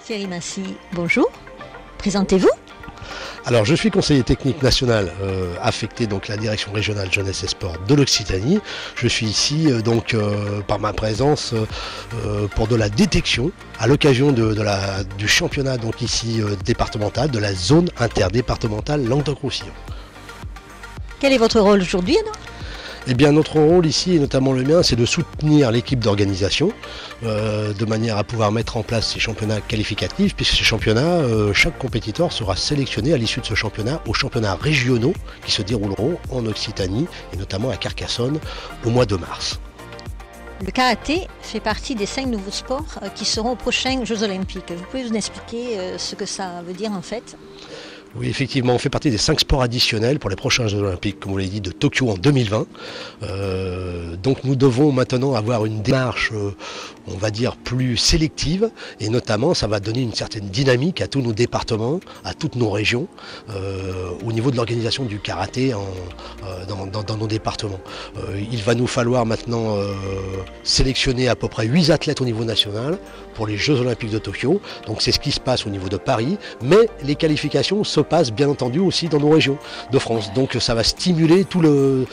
Thierry Massy, bonjour. Présentez-vous. Alors je suis conseiller technique national affecté donc à la direction régionale jeunesse et sport de l'Occitanie. Je suis ici par ma présence pour de la détection à l'occasion du championnat donc ici départemental de la zone interdépartementale Languedoc-Roussillon. Quel est votre rôle aujourd'hui alors ? Eh bien notre rôle ici, et notamment le mien, c'est de soutenir l'équipe d'organisation de manière à pouvoir mettre en place ces championnats qualificatifs, puisque ces championnats, chaque compétiteur sera sélectionné à l'issue de ce championnat aux championnats régionaux qui se dérouleront en Occitanie et notamment à Carcassonne au mois de mars. Le karaté fait partie des 5 nouveaux sports qui seront aux prochains Jeux Olympiques. Vous pouvez nous expliquer ce que ça veut dire en fait ? Oui, effectivement, on fait partie des 5 sports additionnels pour les prochains Jeux Olympiques, comme vous l'avez dit, de Tokyo en 2020. Donc nous devons maintenant avoir une démarche, on va dire, plus sélective, et notamment ça va donner une certaine dynamique à tous nos départements, à toutes nos régions, au niveau de l'organisation du karaté dans nos départements. Il va nous falloir maintenant sélectionner à peu près 8 athlètes au niveau national pour les Jeux Olympiques de Tokyo. Donc c'est ce qui se passe au niveau de Paris, mais les qualifications se passent bien entendu aussi dans nos régions de France. Donc ça va stimuler tout le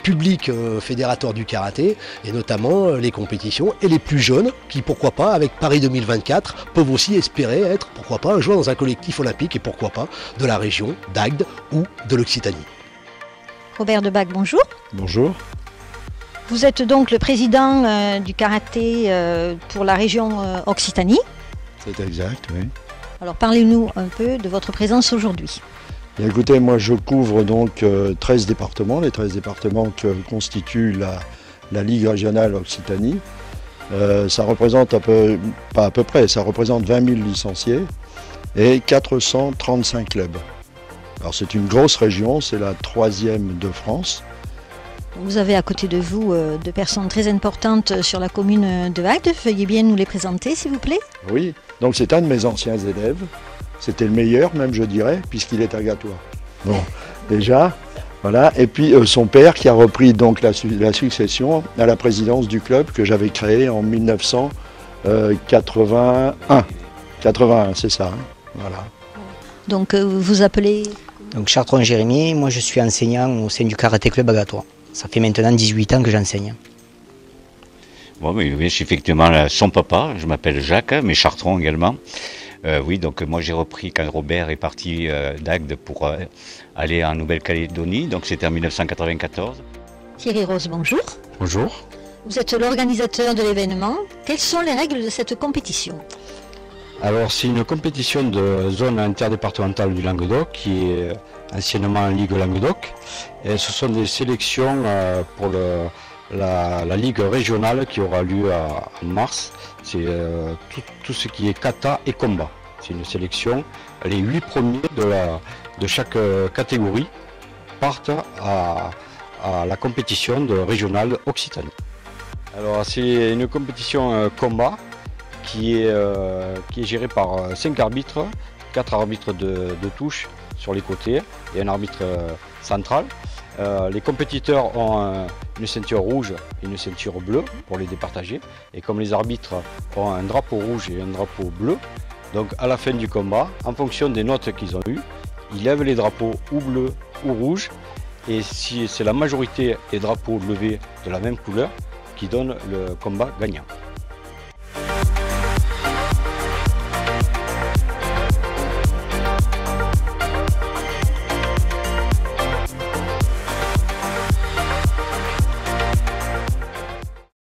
public fédérateur du karaté, et notamment les compétitions, et les plus jeunes qui, pourquoi pas, avec Paris 2024, peuvent aussi espérer être, pourquoi pas, un joueur dans un collectif olympique, et pourquoi pas, de la région d'Agde ou de l'Occitanie. Robert Debac, bonjour. Bonjour. Vous êtes donc le président du karaté pour la région Occitanie. C'est exact, oui. Alors parlez-nous un peu de votre présence aujourd'hui. Bien, écoutez, moi je couvre donc 13 départements, les 13 départements que constitue la Ligue régionale Occitanie. Ça représente ça représente 20 000 licenciés et 435 clubs. Alors c'est une grosse région, c'est la 3e de France. Vous avez à côté de vous deux personnes très importantes sur la commune de Agde. Veuillez bien nous les présenter, s'il vous plaît. Oui, donc c'est un de mes anciens élèves. C'était le meilleur, même je dirais, puisqu'il est agatois. Bon, déjà, voilà. Et puis son père qui a repris donc la succession à la présidence du club que j'avais créé en 1981. 81, c'est ça. Hein, voilà. Donc vous appelez... Donc Chartron Jérémy, moi je suis enseignant au sein du Karaté Club Agatois. Ça fait maintenant 18 ans que j'enseigne. Bon, oui, je suis effectivement son papa, je m'appelle Jacques, mais Chartron également. Oui, donc moi j'ai repris quand Robert est parti d'Agde pour aller en Nouvelle-Calédonie, donc c'était en 1994. Thierry Rose, bonjour. Bonjour. Vous êtes l'organisateur de l'événement. Quelles sont les règles de cette compétition ? Alors c'est une compétition de zone interdépartementale du Languedoc qui est anciennement Ligue Languedoc. Et ce sont des sélections pour la Ligue régionale qui aura lieu en mars. C'est tout ce qui est kata et combat. C'est une sélection. Les 8 premiers de chaque catégorie partent à la compétition de régionale Occitanie. Alors c'est une compétition combat qui est gérée par 5 arbitres, 4 arbitres de touche sur les côtés et un arbitre central. Les compétiteurs ont une ceinture rouge et une ceinture bleue pour les départager. Et comme les arbitres ont un drapeau rouge et un drapeau bleu, donc à la fin du combat, en fonction des notes qu'ils ont eues, ils lèvent les drapeaux ou bleus ou rouges. Et si c'est la majorité des drapeaux levés de la même couleur qui donne le combat gagnant.